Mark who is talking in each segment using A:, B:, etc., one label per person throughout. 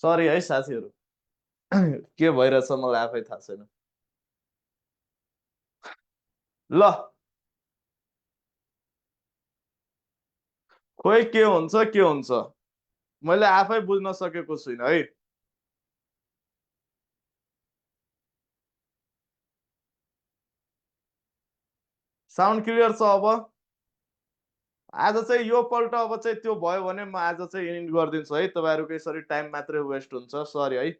A: Sorry है साथीहरू। के भइरहेछ मलाई आफै थाहा छैन। ल खोइ के हुन्छ मैले आफै बुझ्न सकेको छुइनँ है। साउन्ड क्लियर छ अब? आज चाहिँ यो पल्ट अब चाहिँ त्यो भयो भने म आज चाहिँ एन्ड गरिदिन्छु है। तपाईँहरूको यसरी टाइम मात्रै वेस्ट हुन्छ, सरी है।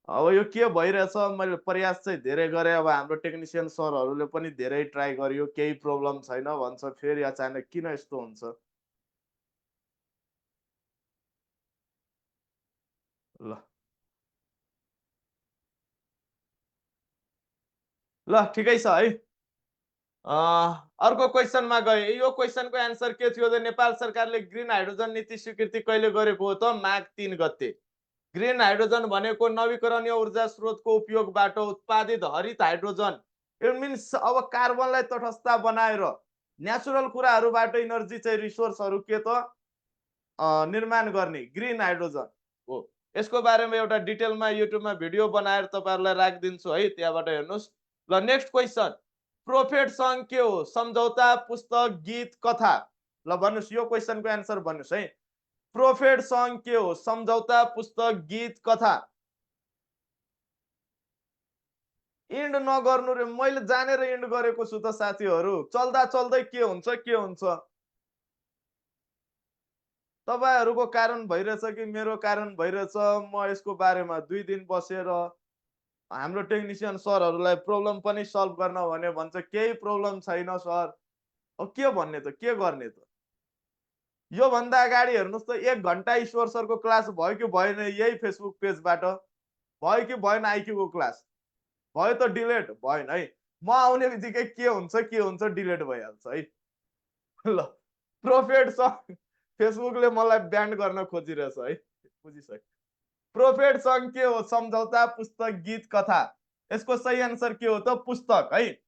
A: अब यो के भइरहेछ मैले प्रयास चाहिँ धेरै गरेँ। अब हाम्रो टेक्निसियन सरहरूले पनि धेरै ट्राई गरियो, केही प्रब्लम छैन भन्छ, फेरि अचानक किन यस्तो हुन्छ? ल ल ठिकै छ है। अर्को क्वेसनमा गए। यो क्वेसनको एन्सर के थियो त? नेपाल सरकारले ग्रिन हाइड्रोजन नीति स्वीकृति कहिले गरेको हो त? माघ 3 गते। ग्रिन हाइड्रोजन भनेको नवीकरणीय ऊर्जा स्रोतको उपयोगबाट उत्पादित हरित हाइड्रोजन। इट मिन्स अब कार्बनलाई तटस्थ बनाएर नेचुरल कुराहरूबाट इनर्जी चाहिँ रिसोर्सहरू के त निर्माण गर्ने ग्रिन हाइड्रोजन हो। यसको बारेमा एउटा डिटेलमा युट्युबमा भिडियो बनाएर तपाईँहरूलाई राखिदिन्छु है, त्यहाँबाट हेर्नुहोस्। ल नेक्स्ट क्वेसन, प्रोफेट सङ्घ के हो? सम्झौता, पुस्तक, गीत, कथा। ल भन्नुहोस् यो क्वेसनको एन्सर भन्नुहोस् है। प्रोफेट सङ्घ के हो? सम्झौता, पुस्तक, गीत, कथा। इन्ड नगर्नु रे, मैले जानेर इन्ड गरेको छु त साथीहरू। चल्दा चल्दै के हुन्छ? तपाईँहरूको कारण भइरहेछ कि मेरो कारण भइरहेछ? म यसको बारेमा 2 दिन बसेर हाम्रो टेक्निसियन सरहरूलाई प्रब्लम पनि सल्भ गर्न भने भन्छ केही प्रब्लम छैन सर। अब के भन्ने त, के गर्ने त? योभन्दा अगाडि हेर्नुहोस् त 1 घन्टा ईश्वर सरको क्लास भयो कि भएन यही फेसबुक पेजबाट? भयो कि भएन आइक्यूको क्लास? भयो त डिलिट भएन है। म आउने बित्तिकै के हुन्छ डिलिट भइहाल्छ है। ल प्रोफेट सङ्घ फेसबुकले मलाई ब्यान गर्न खोजिरहेछ है, बुझिसक्यो। प्रोफेट सङ्घ के हो? सम्झौता, पुस्तक, गीत, कथा। यसको सही आन्सर के हो त? पुस्तक है।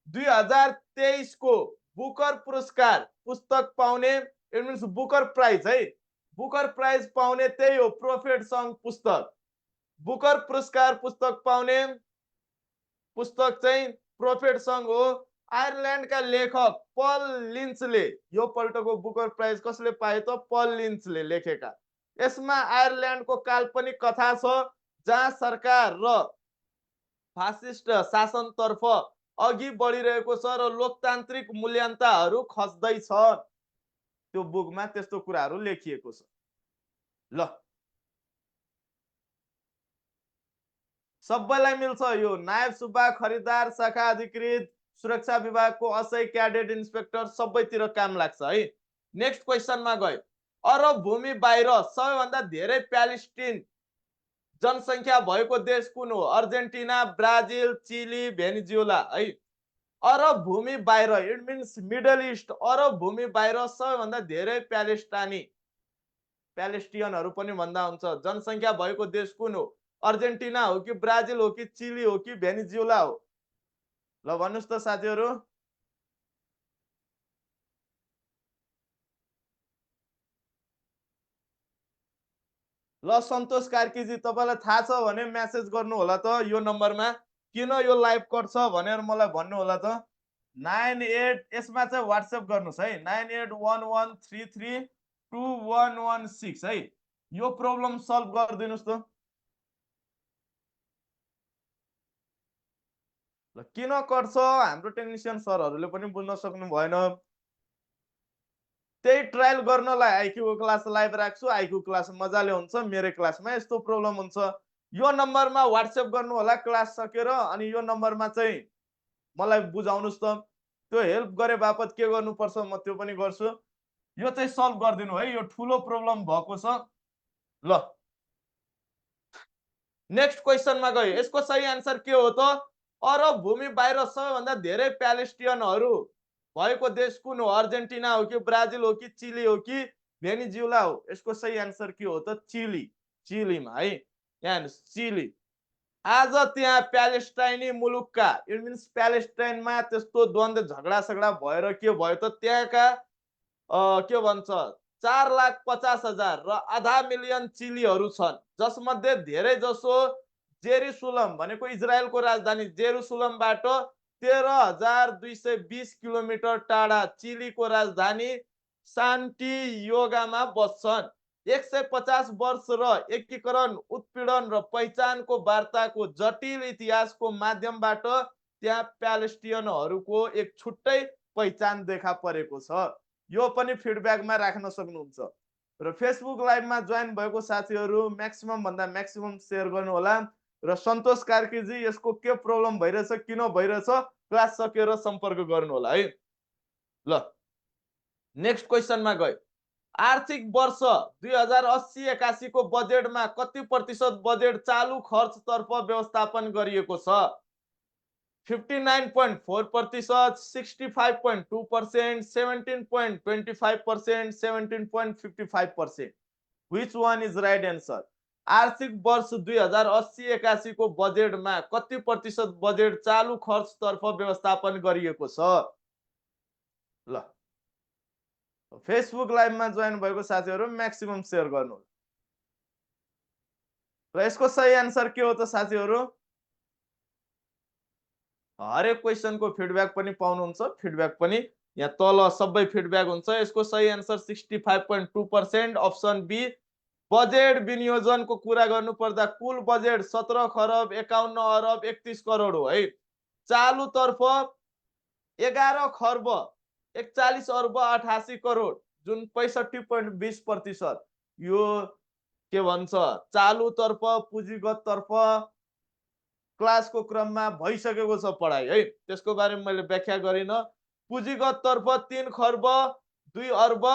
A: 2023 को बुकर पुरस्कार पुस्तक पाउने, इट मिन्स बुकर प्राइज है। बुकर प्राइज पाउने त्यही हो, प्रोफेट सङ्घ पुस्तक। बुकर पुरस्कार पुस्तक पाउने पुस्तक चाहिँ प्रोफेट सङ्घ हो। आयरल्यान्डका लेखक पल लिन्चले, यो पल्टको बुकर प्राइज कसले पाए त? पल लिन्चले लेखेका। यसमा आयरल्यान्डको काल्पनिक कथा छ जहाँ सरकार र फासिस्ट शासनतर्फ अघि बढिरहेको छ र लोकतान्त्रिक मूल्याङ्कहरू खस्दैछ। त्यो बुकमा त्यस्तो कुराहरू लेखिएको छ। ल सबैलाई मिल्छ यो। नायब सुब्बा, खरिदार, शाखा अधिकृत, सुरक्षा विभागको असै, क्याडेट इन्सपेक्टर सबैतिर काम लाग्छ है। नेक्स्ट क्वेसनमा गए। अरब भूमि बाहिर सबैभन्दा धेरै प्यालेस्टिन जनसङ्ख्या भएको देश कुन हो? अर्जेन्टिना, ब्राजिल, चिली, भेनेजुएला है। अरब भूमि बाहिर इट मिन्स मिडल इस्ट। अरब भूमि बाहिर सबैभन्दा धेरै प्यालेस्टियनहरू पनि भन्दा हुन्छ जनसङ्ख्या भएको देश कुन हो? अर्जेन्टिना हो कि ब्राजिल हो कि चिली हो कि भेनेजुएला हो? ल भन्नुहोस् त साथीहरू। ल सन्तोष कार्कीजी, तपाईँलाई थाहा छ भने मेसेज गर्नु होला त यो नम्बरमा। किन यो लाइभ कट छ भनेर मलाई भन्नु होला त। 98 यसमा चाहिँ व्हाट्सएप गर्नुहोस् है, 9811332116 है। यो प्रब्लम सल्भ गरिदिनुहोस् त। ल किन कट छ हाम्रो टेक्निसियन सरहरूले पनि बुझ्न सक्नु भएन। त्यही ट्रायल गर्नलाई आइक्यूको क्लास लाइभ राख्छु। आइक्यू क्लास मजाले हुन्छ, मेरो क्लासमा यस्तो प्रब्लम हुन्छ। यो नम्बरमा व्हाट्सएप गर्नु होला क्लास सकेर, अनि यो नम्बरमा चाहिँ मलाई बुझाउनुहोस् त। त्यो हेल्प गरे बापत के गर्नुपर्छ म त्यो पनि गर्छु। यो चाहिँ सल्भ गरिदिनु है, यो ठुलो प्रब्लम भएको छ। ल नेक्स्ट क्वेसनमा गए। यसको सही आन्सर के हो त? अरब भूमि बाहिर सबैभन्दा धेरै प्यालेस्टियनहरू भएको देश कुन हो? अर्जेन्टिना हो कि ब्राजिल हो कि चिली हो कि भेनेजुएला हो? यसको सही आन्सर के हो त? चिली। चिलीमा है, यहाँ चिली। आज त्यहाँ प्यालेस्टाइनी मुलुकका इट मिन्स प्यालेस्टाइनमा त्यस्तो द्वन्द्व झगडा भएर के भयो त? त्यहाँका के भन्छ 4,50,000 र आधा मिलियन चिलीहरू छन्, जसमध्ये धेरै जसो जेरुसलम भनेको इजरायलको राजधानी जेरुसलमबाट 13,220 किलोमिटर टाढा चिलीको राजधानी सान्टियोगामा बस्छन्। 150 वर्ष र एकीकरण, उत्पीडन र पहिचानको वार्ताको जटिल इतिहासको माध्यमबाट त्यहाँ प्यालेस्टियनहरूको एक छुट्टै पहिचान देखा परेको छ। यो पनि फिडब्याकमा राख्न सक्नुहुन्छ। र फेसबुक लाइभमा जोइन भएको साथीहरू म्याक्सिमम भन्दा म्याक्सिमम सेयर गर्नु होला। र सन्तोष कार्कीजी, यसको के प्रब्लम भइरहेछ, किन भइरहेछ, क्लास सकेर सम्पर्क गर्नु होला है। ल नेक्स्ट क्वेशनमा गयो। आर्थिक वर्ष 2080-81 को बजेटमा कति प्रतिशत बजेट चालू खर्चतर्फ व्यवस्थापन गरिएको छ? 59.4%, 65.2%, 17.25%, 17.55%. Which one is right answer? आर्थिक वर्ष 2080-81 को बजेटमा कति प्रतिशत बजेट चालू खर्चतर्फ व्यवस्थापन गरिएको छ? ल फेसबुक लाइभमा जोइन भएको साथीहरू म्याक्सिमम सेयर गर्नु। र यसको सही आन्सर के हो त साथीहरू? हरेक क्वेशनको फिडब्याक पनि पाउनुहुन्छ, फिडब्याक पनि यहाँ तल सबै फिडब्याक हुन्छ। यसको सही आन्सर 65.2%, अप्सन बी। बजेट विनियोजनको कुरा गर्नु पर्दा कुल बजेट 17 खरब 51 अरब 31 करोड हो है। चालू तर्फ 11 खर्ब 41 अर्ब 88 करोड, जुन 65.20%। यो के भन्छ, चालू तर्फ पुँजीगत तर्फ क्लासको क्रममा भइसकेको छ पढाइ है, त्यसको बारेमा मैले व्याख्या गरिन। पुँजीगत तर्फ 3 खर्ब 2 अर्ब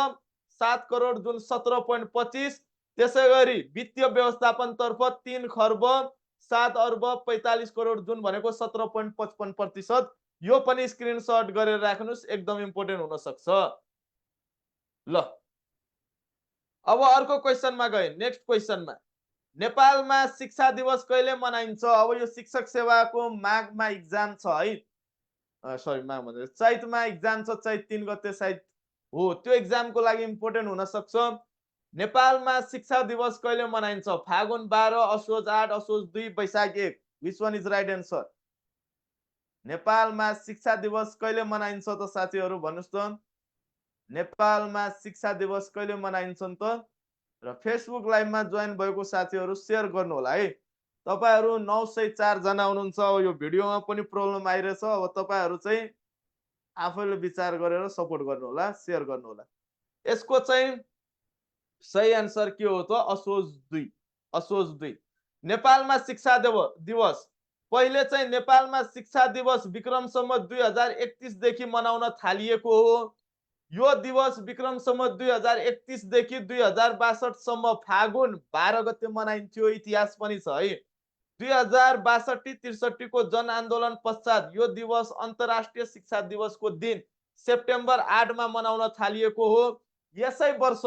A: 7 करोड, जुन 17.25। त्यसै गरी वित्तीय व्यवस्थापन तर्फ 3 खर्ब 7 अर्ब 45 करोड, जुन भनेको 17.55%। यो पनि स्क्रिनशट गरेर राख्नुस्, एकदम इम्पोर्टेन्ट हुन सक्छ। ल अब अर्को क्वेशनमा गए। नेक्स्ट क्वेशनमा, नेपालमा शिक्षा दिवस कहिले मनाइन्छ? अब यो शिक्षक सेवाको माघमा एक्जाम छ है, सरी माघ भन्दै चैतमा एक्जाम छ, चैत 3 गते सायद हो। त्यो एक्जामको लागि इम्पोर्टेन्ट हुन सक्छ। नेपालमा शिक्षा दिवस कहिले मनाइन्छ? फागुन 12, असोज 8, असोज 2, वैशाख 1। Which one is right answer? नेपालमा शिक्षा दिवस कहिले मनाइन्छ त साथीहरू भन्नुस् त? नेपालमा शिक्षा दिवस कहिले मनाइन्छन् त? र फेसबुक लाइभमा जोइन भएको साथीहरू सेयर गर्नु होला है। तपाईहरु 904 जना हुनुहुन्छ। यो भिडियोमा पनि प्रब्लम आइरहेछ। अब तपाईहरु चाहिँ आफैले विचार गरेर सपोर्ट गर्नु होला, सेयर गर्नु होला। यसको चाहिँ सही आन्सर के हो त? असोज 2। असोज 2। नेपालमा शिक्षा दिवस पहिले चाहिँ नेपालमा शिक्षा दिवस विक्रम सम्वत 2031 देखि मनाउन थालिएको हो। यो दिवस विक्रम सम्वत 2031 देखि 2062 सम्म फागुन 12 गते मनाइन्थ्यो। इतिहास पनि छ है। 2062-63 को जन आन्दोलन पश्चात यो दिवस अन्तर्राष्ट्रिय शिक्षा दिवसको दिन सेप्टेम्बर 8 मा मनाउन थालिएको हो। यसै वर्ष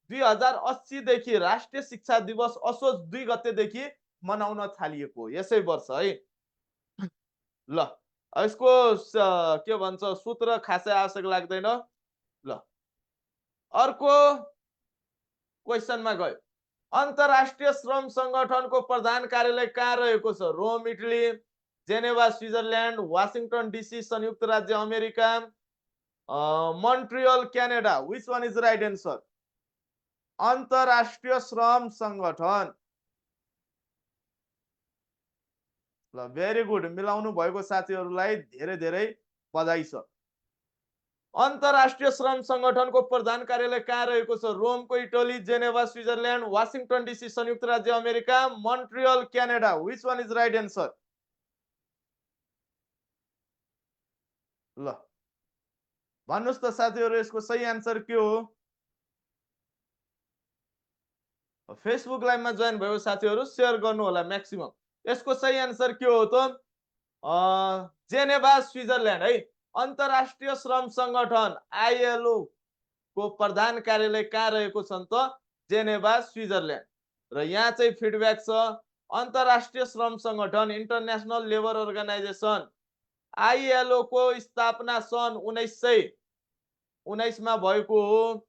A: 2080 देखि राष्ट्रिय शिक्षा दिवस असोज 2 गते देखि मनाउन थालिएको हो, यसै वर्ष है। ल यसको के भन्छ, सूत्र खासै आवश्यक लाग्दैन। ल अर्को क्वेशनमा गयो। अन्तर्राष्ट्रिय श्रम संगठनको प्रधान कार्यालय कहाँ रहेको छ? Rome Italy, Geneva Switzerland, Washington DC संयुक्त राज्य America, Montreal Canada. Which one is right answer? अन्तर्राष्ट्रिय श्रम संगठन। ल भेरी गुड, मिलाउनु भएको साथीहरूलाई धेरै धेरै बधाई छ। अन्तर्राष्ट्रिय श्रम संगठनको प्रधान कार्यालय कहाँ रहेको छ? रोमको Italy, Geneva Switzerland, Washington DC संयुक्त राज्य America, Montreal Canada. Which one is right answer? ल भन्नुस् त साथीहरू, यसको सही आन्सर के हो? फेसबुक लाइभमा जोइन भएको साथीहरू सेयर गर्नु होला म्याक्सिमम। यसको सही आन्सर के हो त? जेनेभा स्विजरल्यान्ड है। अन्तर्राष्ट्रिय श्रम संगठन आईएलओ को प्रधान कार्यालय कहाँ रहेको छ त? जेनेभा स्विजरल्यान्ड। र यहाँ चाहिँ फिडब्याक छ। अन्तर्राष्ट्रिय श्रम संगठन इन्टरनेशनल लेबर अर्गनाइजेसन आईएलओ को स्थापना सन् 1919 मा भएको हो।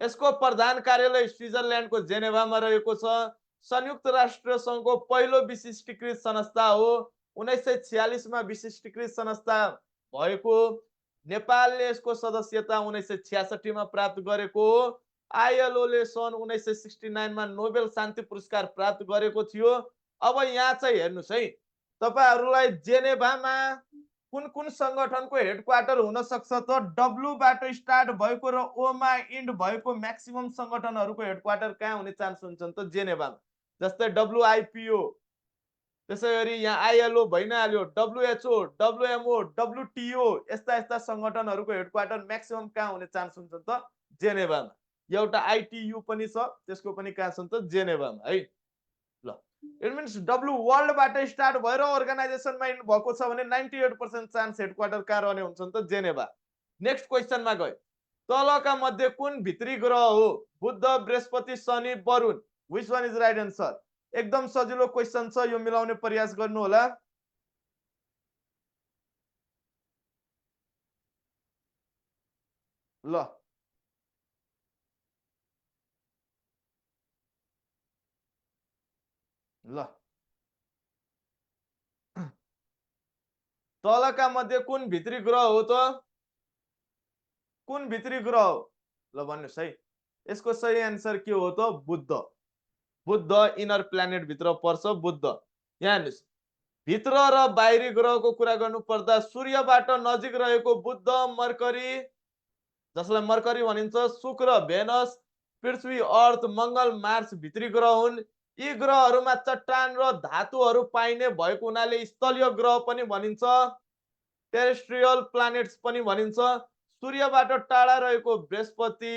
A: यसको प्रधान कार्यालय स्विजरल्यान्डको जेनेभामा रहेको छ। संयुक्त राष्ट्र सङ्घको पहिलो विशिष्टीकृत संस्था हो। 1946 मा विशिष्टीकृत संस्था भएको। नेपालले यसको सदस्यता 1966 मा प्राप्त गरेको हो। ILO ले सन् 1969 मा नोबेल शान्ति पुरस्कार प्राप्त गरेको थियो। अब यहाँ चाहिँ हेर्नुस् है, तपाईहरुलाई जेनेभामा कुन कुन संगठनको हेडक्वार्टर हुन सक्छ त? डब्लु बाट स्टार्ट भएको र ओ मा इन्ड भएको म्याक्सिमम संगठनहरूको हेडक्वार्टर कहाँ हुने चान्स हुन्छन् त? जेनेभामा। जस्तै WIPO, त्यसैगरी यहाँ ILO भइ नै हाल्यो, WHO, WMO, WTO, यस्ता यस्ता संगठनहरूको हेडक्वार्टर म्याक्सिमम कहाँ हुने चान्स हुन्छ त? जेनेभामा। एउटा ITU पनि छ, त्यसको पनि कहाँ छ त? जेनेभामा है। ल, इट मिन्स डब्लु वर्ल्डबाट स्टार्ट भएर अर्गनाइजेसनमा इन्ड भएको छ भने 98% चान्स हेडक्वार्टर कहाँ रहने हुन्छन् त? जेनेभा। नेक्स्ट क्वेशनमा गए, तलका मध्ये कुन भित्री ग्रह हो? बुध, बृहस्पति, शनि, वरुण। Which one is right answer? एकदम सजिलो क्वेशन छ, यो मिलाउने प्रयास गर्नु होला। ल, ल, तलका मध्ये कुन भित्री ग्रह हो त? कुन भित्री ग्रह हो? ल भन्नुस् है। यसको सही आन्सर के हो त? बुध। बुध इनर प्लानेट भित्र पर्छ बुध। यहाँ हेर्नुस्, भित्र र बाहिरी ग्रहको कुरा गर्नु पर्दा सूर्यबाट नजिक रहेको बुध, मर्करी, जसलाई मर्करी भनिन्छ, शुक्र, भेनस, पृथ्वी, अर्थ, मंगल, मार्स भित्री ग्रह हुन्। यी ग्रहहरूमा चट्टान र धातुहरू पाइने भएको हुनाले स्थलीय ग्रह पनि भनिन्छ, टेरेस्ट्रियल प्लानेट्स पनि भनिन्छ। सूर्यबाट टाढा रहेको बृहस्पति,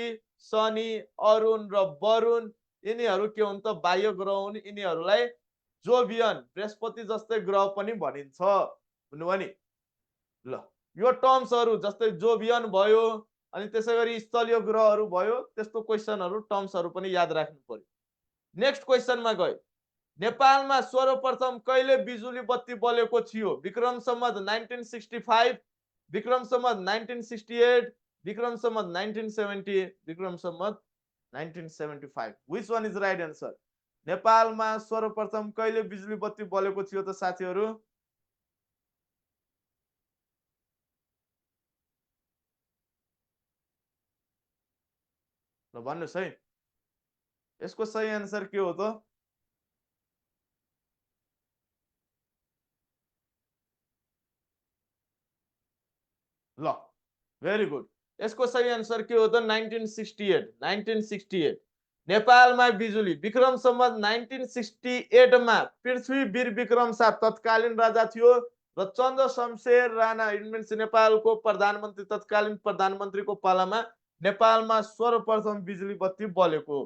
A: शनि, अरुण र वरुण, यिनीहरू के हुन् त? बाह्य ग्रह हुन्। यिनीहरूलाई जोभियन, बृहस्पति जस्तै ग्रह पनि भनिन्छ। भन्नुभयो नि? ल, यो टर्म्सहरू जस्तै जोभियन भयो, अनि त्यसैगरी स्थलीय ग्रहहरू भयो, त्यस्तो क्वेशनहरू टर्म्सहरू पनि याद राख्नु पर्यो। नेक्स्ट क्वेशनमा गए, नेपालमा सर्वप्रथम कहिले बिजुली बत्ती बलेको थियो? Vikram Samvat 1965, Vikram Samvat 1968, Vikram Samvat 1970, Vikram Samvat 1975। Which one is right answer? नेपालमा सर्वप्रथम कहिले बिजुली बत्ती बलेको थियो त साथीहरू? ल भन्नुस् है, यसको सही आन्सर के हो त? ल, भेरी गुड। यसको सही आन्सर के हो त? 1968। 1968 नेपालमा बिजुली विक्रम सम्वत 1968 मा पृथ्वीवीर विक्रम शाह तत्कालीन राजा थियो र चन्द्र शमशेर राणा इन्मेन्स नेपालको प्रधानमन्त्री, तत्कालीन प्रधानमन्त्रीको पालामा नेपालमा सर्वप्रथम बिजुली बत्ती बलेको।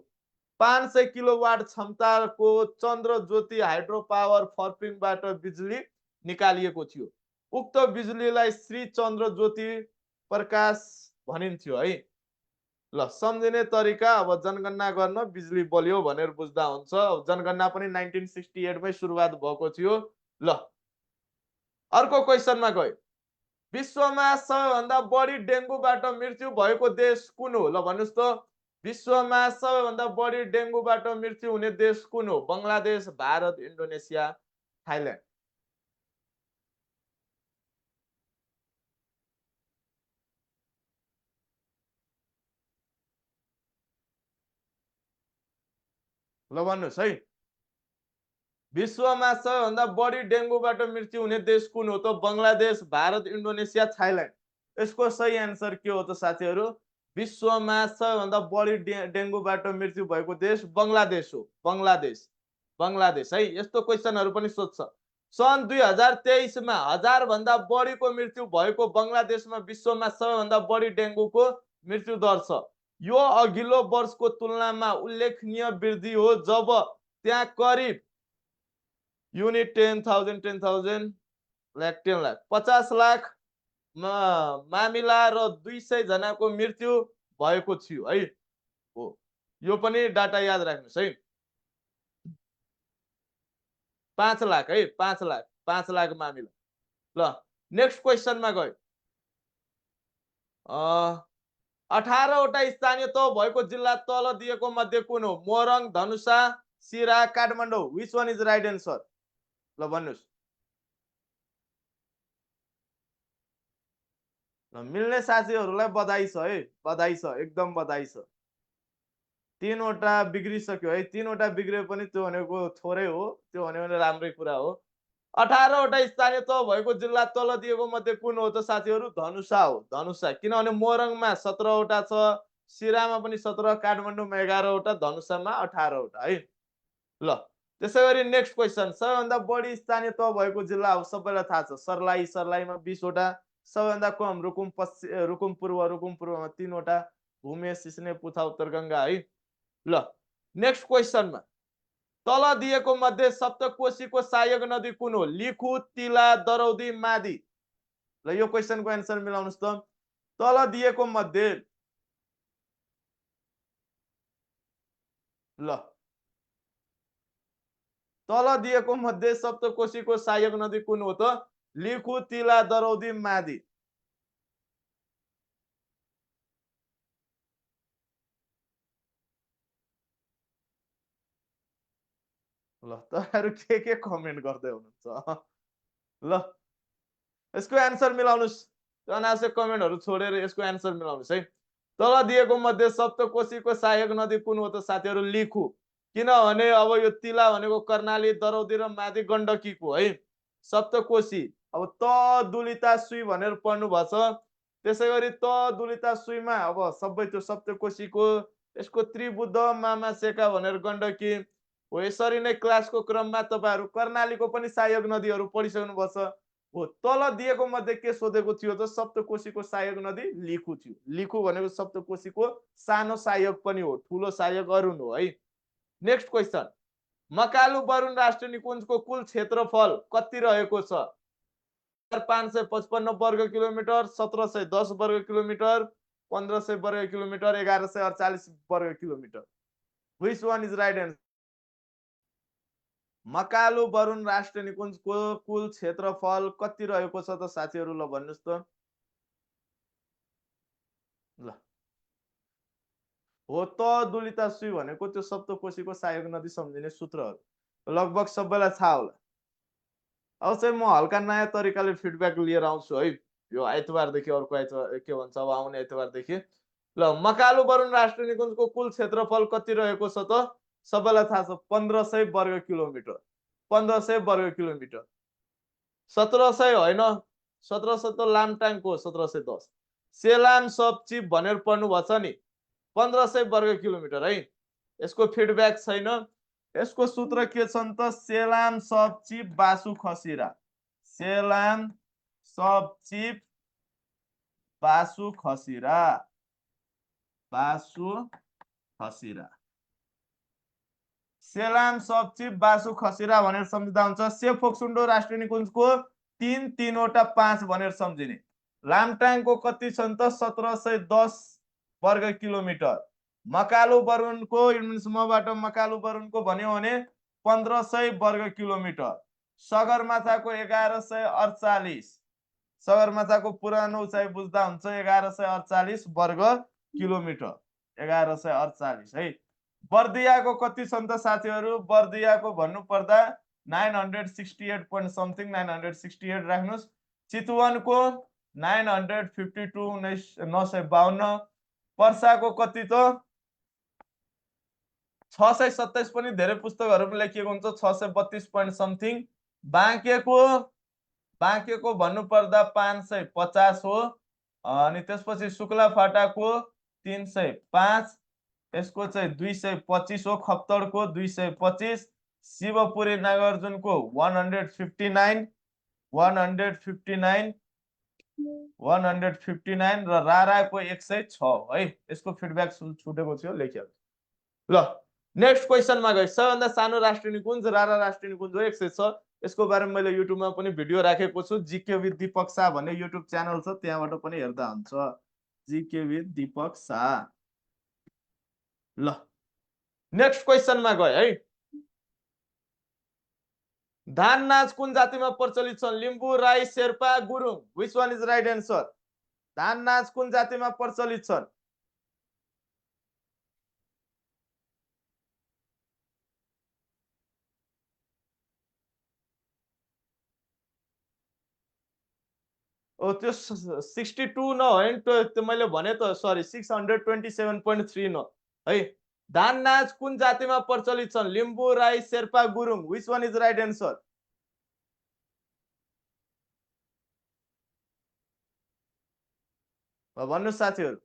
A: 500 किलोवाट क्षमताको चन्द्र ज्योति हाइड्रो पावर फर्पिङबाट बिजुली निकालिएको थियो। उक्त बिजुलीलाई श्री चन्द्र ज्योति प्रकाश भनिन्थ्यो है। ल, सम्झिने तरिका, अब जनगणना गर्न बिजुली बल्यो भनेर बुझ्दा हुन्छ। जनगणना पनि 1968 मै सुरुवात भएको थियो। ल, अर्को क्वेशनमा गए, विश्वमा सबैभन्दा बढी डेङ्गुबाट मृत्यु भएको देश कुन हो? ल भन्नुस् त, विश्वमा सबैभन्दा बढी डेङ्गुबाट मृत्यु हुने देश कुन हो? बङ्गलादेश, भारत, इन्डोनेसिया, थाइल्यान्ड। ल भन्नुस् है, विश्वमा सबैभन्दा बढी डेङ्गुबाट मृत्यु हुने देश कुन हो त? बङ्गलादेश, भारत, इन्डोनेसिया, थाइल्यान्ड। यसको सही आन्सर के हो त साथीहरू? विश्वमा सबैभन्दा बढी डेङ्गुबाट मृत्यु भएको देश बङ्गलादेश हो। बङ्गलादेश, बङ्गलादेश है। यस्तो क्वेशनहरू पनि सोध्छ। सन् 2023 मा 1000 भन्दा बढीको मृत्यु भएको बङ्गलादेशमा विश्वमा सबैभन्दा बढी डेङ्गुको मृत्यु दर छ। यो अघिल्लो वर्षको तुलनामा उल्लेखनीय वृद्धि हो, जब त्यहाँ करिब युनिट 10,000 10,000 लाख 10 लाख 50 लाख मामिला र 200 जनाको मृत्यु भएको थियो है। हो, यो पनि डाटा याद राख्नुस् है। 5 लाख है, 5 लाख 5 लाख मामिला। ल, नेक्स्ट क्वेशनमा गए, 18 वटा स्थानीय तह भएको जिल्ला तल दिएको मध्ये कुन हो? मोरङ, धनुषा, सिरा, Kathmandu. Which one is right answer? ल भन्नुस्। मिल्ने साथीहरूलाई बधाई छ है, बधाई छ, एकदम बधाई छ। 3 वटा बिग्रिसक्यो है, 3 वटा बिग्रियो पनि त्यो भनेको थोरै हो, त्यो भने राम्रै कुरा हो। 18 वटा स्थानीय तह भएको जिल्ला तल दिएको मध्ये कुन हो त साथीहरू? धनुषा हो, धनुषा। किनभने मोरङमा 17 वटा छ, सिरामा पनि 17, काठमाडौँमा 11 वटा, धनुषामा 18 वटा है। ल त्यसै गरी नेक्स्ट क्वेसन, सबैभन्दा बढी स्थानीय तह भएको जिल्ला हो, सबैलाई थाहा छ, सर्लाही, सर्लाहीमा 20 वटा। सबैभन्दा कम रुकुम पश्चिम, रुकुम पूर्व, रुकुम पूर्वमा 3 वटा, भूमे, सिस्ने, पुथा, उत्तरगङ्गा है। ल नेक्स्ट क्वेसनमा, तल दिएको मध्ये सप्तकोशीको सहायक नदी कुन हो? लिखु, तिला, दरौदी, मादी। ल यो क्वेसनको एन्सर मिलाउनुस् त। तल दिएको मध्ये, ल तल दिएको मध्ये सप्तकोशीको सहायक नदी कुन हो त? लिखु, तिला, दरौदी, मादी। ल तपाईहरु के कमेन्ट गर्दै हुनुहुन्छ? ल यसको एन्सर मिलाउनुस्। अनावश्यक कमेन्टहरु छोडेर यसको एन्सर मिलाउनुस् है। तल दिएको मध्ये सप्तकोशीको सहायक नदी कुन हो त साथीहरु? लिखु। किनभने अब यो तिला भनेको कर्णाली, दरौदी र मादी गण्डकीको है। सप्तकोशी अब त दुलिता सुई भनेर पढ्नु भछ। त्यसैगरी त दुलिता सुईमा अब सबै त्यो सप्तकोशीको, यसको त्रिबुद्ध, मामा सेका भनेर गण्डकी हो। यसरी नै क्लासको क्रममा तपाईहरु कर्णालीको पनि सहायक नदीहरु पढिसक्नु पर्छ। हो तल दिएको मध्ये के सोधेको थियो त? सप्तकोशीको सहायक नदी लिखु थियो। लिखु भनेको सप्तकोशीको सानो सहायक पनि हो, ठुलो सहायक अरुण हो है। नेक्स्ट क्वेसन, मकालु बरुण राष्ट्रिय निकुञ्जको कुल क्षेत्रफल कति रहेको छ? 555 वर्ग किलोमिटर, 1710 वर्ग किलोमिटर, 1500 वर्ग किलोमिटर, 1148 वर्ग kilometre. Which one is right answer? Makalu Barun राष्ट्रिय निकुञ्जको कुल क्षेत्रफल कति रहेको छ त साथीहरु? ल भन्नुस् त। ल हो त दुलिता सुई भनेको त्यो सप्तकोशीको सहायक नदी सम्झिने सूत्रहरु लगभग सबैलाई थाहा होला। अब चाहिँ म हल्का नयाँ तरिकाले फिडब्याक लिएर आउँछु है। यो आइतबारदेखि अर्को आइतबार के भन्छ अब आउने आइतबारदेखि। ल मकालु बरुण राष्ट्रिय निकुञ्जको कुल क्षेत्रफल कति रहेको छ त? सबैलाई थाहा छ 1500 वर्ग किलोमिटर। 1500 वर्ग किलोमिटर। 1700 होइन, 1700 त लामटाङको 1710। सेलाम सबचिप भनेर पढ्नु भछ नि, 1500 वर्ग किलोमिटर है। यसको फिडब्याक छैन। यसको सूत्र के छ त? सेलाम सबचिप बासु खसिरा। सेलाम सबचिप बासु खसिरा। बासु खसिरा। सेलाम सबचिप बासु खसिरा भनेर सम्झिँदा हुन्छ। सेफोक्सुन्डो राष्ट्रिय निकुञ्जको 3 वटा 5 भनेर सम्झिने। लामटाङको कति छन् त? 1710 वर्ग किलोमिटर। मकालु बरुणको मबाट मकालु बरुणको भन्यो भने 1500 वर्ग किलोमिटर। सगरमाथाको 1148। सगरमाथाको पुरानो उचाइ बुझ्दा हुन्छ 1148 वर्ग किलोमिटर। 1148 है। बर्दियाको कति छन् त साथीहरु? बर्दियाको भन्नु पर्दा 968 point समथिङ, 968 राख्नुस्। चितवनको 952 952। पर्साको कति त? 627 पनि धेरै पुस्तकहरुमा लेखिएको हुन्छ, 632 point समथिङ। बाँकेको भन्नु पर्दा 550 हो। अनि त्यसपछि शुक्लाफाटाको 305। यसको चाहिँ 225 हो। खप्तडको 225। शिवपुरी नागार्जुनको 159 159 र राराको 106 है। यसको फिडब्याक छुटेको थियो, लेख्यो। ल नेक्स्ट क्वेसनमा गए। सबैभन्दा सानो राष्ट्रिय निकुञ्ज रारा राष्ट्रिय निकुञ्ज हो, 106। यसको बारेमा मैले युट्युबमा पनि भिडियो राखेको छु। जीके विथ दीपक शाह भन्ने युट्युब च्यानल छ, त्यहाँबाट पनि हेर्दा हुन्छ। GK with Deepak Shah. ल नेक्स्ट क्वेसनमा गए है। धान नाच कुन जातिमा प्रचलित छन्? Limbu, Rai, Sherpa, Gurung. Which one is right answer? धान नाच कुन जातिमा प्रचलित छन्? ओ त्यो 62 नहोइन त्यो मैले भने त सरी 627.3 न है। धान नाच कुन जातिमा प्रचलित छन्? Limbu, Rai, Sherpa, Gurung. Which one is right answer? भन्नुहोस् साथीहरू।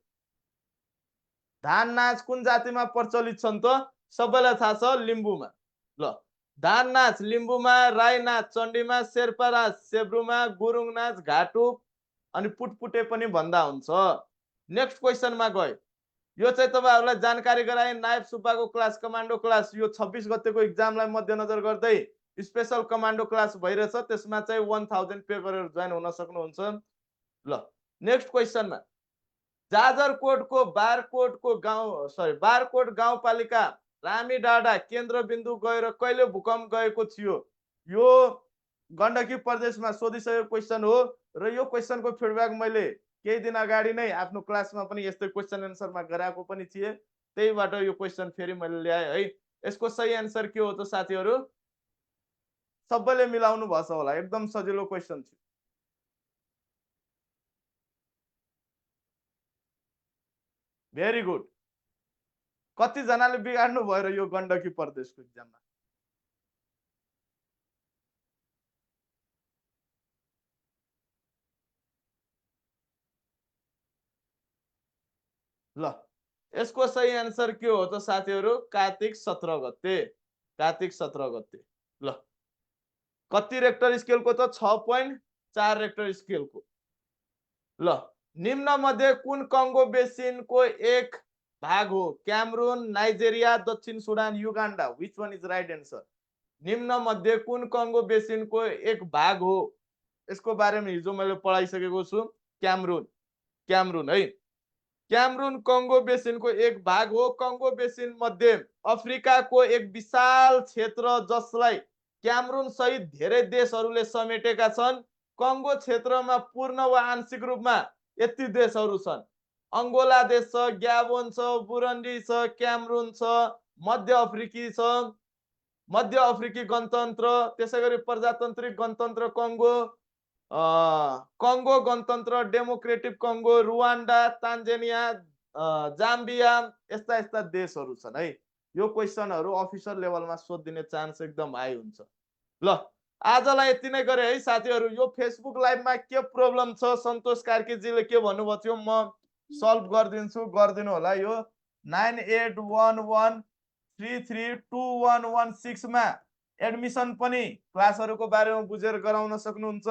A: धान नाच कुन जातिमा प्रचलित छन् त? सबैलाई थाहा छ लिम्बूमा। ल, धान नाच लिम्बूमा, राई नाच चण्डीमा, शेर्पा नाच सेब्रुमा, गुरुङ नाच घाटुप अनि पुटपुटे पनि भन्दा हुन्छ। नेक्स्ट क्वेसनमा गयो। यो चाहिँ तपाईहरुलाई जानकारी गराए। नायब सुब्बाको क्लास कमान्डो क्लास यो 26 गतेको एक्जामलाई मध्यनजर गर्दै स्पेशल कमान्डो क्लास भइरहेछ। त्यसमा चाहिँ 1000 पे गरेर जोइन हुन सक्नुहुन्छ। ल, नेक्स्ट क्वेसनमा जाजरकोटको बारकोट गाउँपालिका रामीडाँडा केन्द्रबिन्दु गएर कहिले भूकम्प गएको थियो? यो गण्डकी प्रदेशमा सोधिसकेको क्वेसन हो र यो क्वेसनको फिडब्याक मैले केही दिन अगाडि नै आफ्नो क्लासमा पनि यस्तै क्वेसन एन्सरमा गराएको पनि थिए। त्यहीबाट यो क्वेसन फेरि मैले ल्याएँ है। यसको सही एन्सर के हो त साथीहरू? सबैले मिलाउनु भछ होला। एकदम सजिलो क्वेसन थियो। Very good. कति जनाले बिगाड्नु भयो र यो गण्डकी प्रदेशको एक्जाममा? ल, यसको सही एन्सर के हो त साथीहरू? कार्तिक 17 गते। कार्तिक 17 गते। ल, कति रेक्टर स्केलको त? 6.4 रेक्टर स्केलको। ल, निम्न मध्ये कुन कङ्गो बेसिनको एक भाग हो? क्यामरून, नाइजेरिया, दक्षिण Sudan, Uganda. Which one is right answer? निम्न मध्ये कुन कङ्गो बेसिनको एक भाग हो? यसको बारेमा हिजो मैले पढाइसकेको छु। क्यामरून है। क्यामरून कङ्गो बेसिनको एक भाग हो। कङ्गो बेसिन मध्ये अफ्रिकाको एक विशाल क्षेत्र जसलाई क्यामरून सहित धेरै देशहरूले समेटेका छन्। कङ्गो क्षेत्रमा पूर्ण वा आंशिक रूपमा यति देशहरू छन्। अंगोला देश छ, ग्याबोन छ, बुरुन्डी छ, क्यामरून छ, मध्य अफ्रिकी गणतन्त्र, त्यसैगरी प्रजातान्त्रिक गणतन्त्र कङ्गो, कङ्गो गणतन्त्र, डेमोक्रेटिक कङ्गो, रुवान्डा, तान्जानिया, जाम्बिया यस्ता यस्ता देशहरू छन् है। यो क्वेसनहरू अफिसर लेभलमा सोधिने चान्स एकदम हाई हुन्छ। ल, आजलाई यति नै गरे है साथीहरू। यो फेसबुक लाइभमा के प्रब्लम छ सन्तोष कार्कीजीले के भन्नुभएको थियो म सल्भ गरिदिन्छु, गरिदिनु होला। यो 9811332116 मा एडमिसन पनि क्लासहरूको बारेमा बुझेर गराउन सक्नुहुन्छ।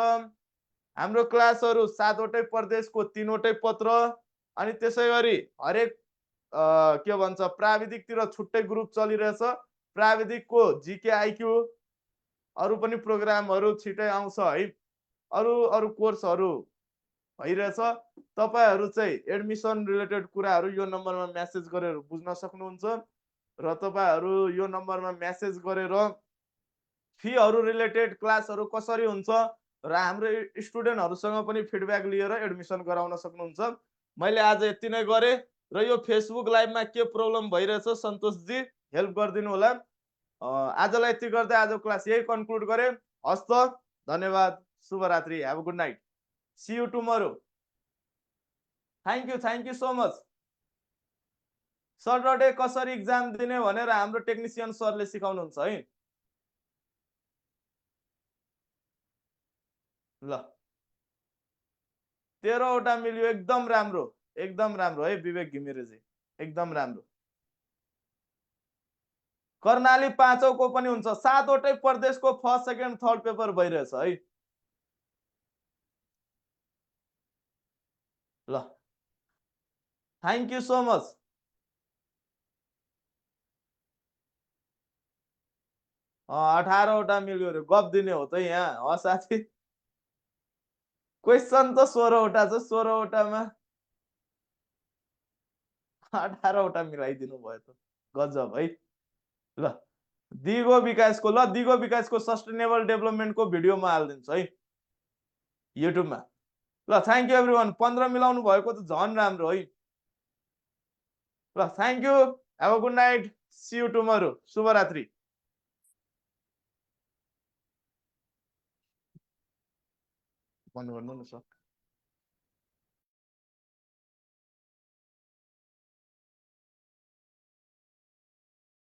A: हाम्रो क्लासहरू 7 वटै प्रदेशको 3 वटै पत्र अनि त्यसैगरी हरेक के भन्छ प्राविधिकतिर छुट्टै ग्रुप चलिरहेछ। प्राविधिकको जीके आइक्यू अरु पनि प्रोग्रामहरू छिटै आउँछ है। अरु कोर्सहरू भइरहेछ। तपाईहरु चाहिँ एडमिसन रिलेटेड कुराहरू यो नम्बरमा मेसेज गरेर बुझ्न सक्नुहुन्छ र तपाईहरु यो नम्बरमा मेसेज गरेर फीहरू रिलेटेड क्लासहरू कसरी हुन्छ र हाम्रो स्टुडेन्टहरुसँग पनि फिडब्याक लिएर एडमिसन गराउन सक्नुहुन्छ। मैले आज यति नै गरे र यो फेसबुक लाइभमा के प्रब्लम भइरहेछ सन्तोष जी हेल्प गरिदिनु होला। आजलाई यति गर्दै आजको क्लास यही कन्क्लुड गरे। हस्त, धन्यवाद, शुभरात्रि, have a good night, see you tomorrow. Thank you so much. Saturday कसरी एक्जाम दिने भनेर हाम्रो टेक्निशियन सरले सिकाउनुहुन्छ है। ल, 13 वटा मिल्यो। एकदम राम्रो है विवेक घिमिरेजी, एकदम राम्रो। कर्णाली 5 औँको पनि हुन्छ। 7 वटै प्रदेशको फर्स्ट सेकेन्ड थर्ड पेपर भइरहेछ है। ल, थ्याङ्क यू सो मच। 18 वटा मिल्यो रे, गफ दिने हो त यहाँ। साथी, क्वेसन त 16 वटा छ। 16 वटामा 18 वटा मिलाइदिनु भयो त, गजब है। ल, दिगो विकासको सस्टेनेबल डेभलपमेन्टको भिडियो म हाल्दिन्छु है युट्युबमा। ल, थ्याङ्क यू एभ्रीवन। 15 मिलाउनु भएको त झन् राम्रो है। ल, thank you, have a good night, see you tomorrow, शुभरात्रि। बन्द गर्नु न सर।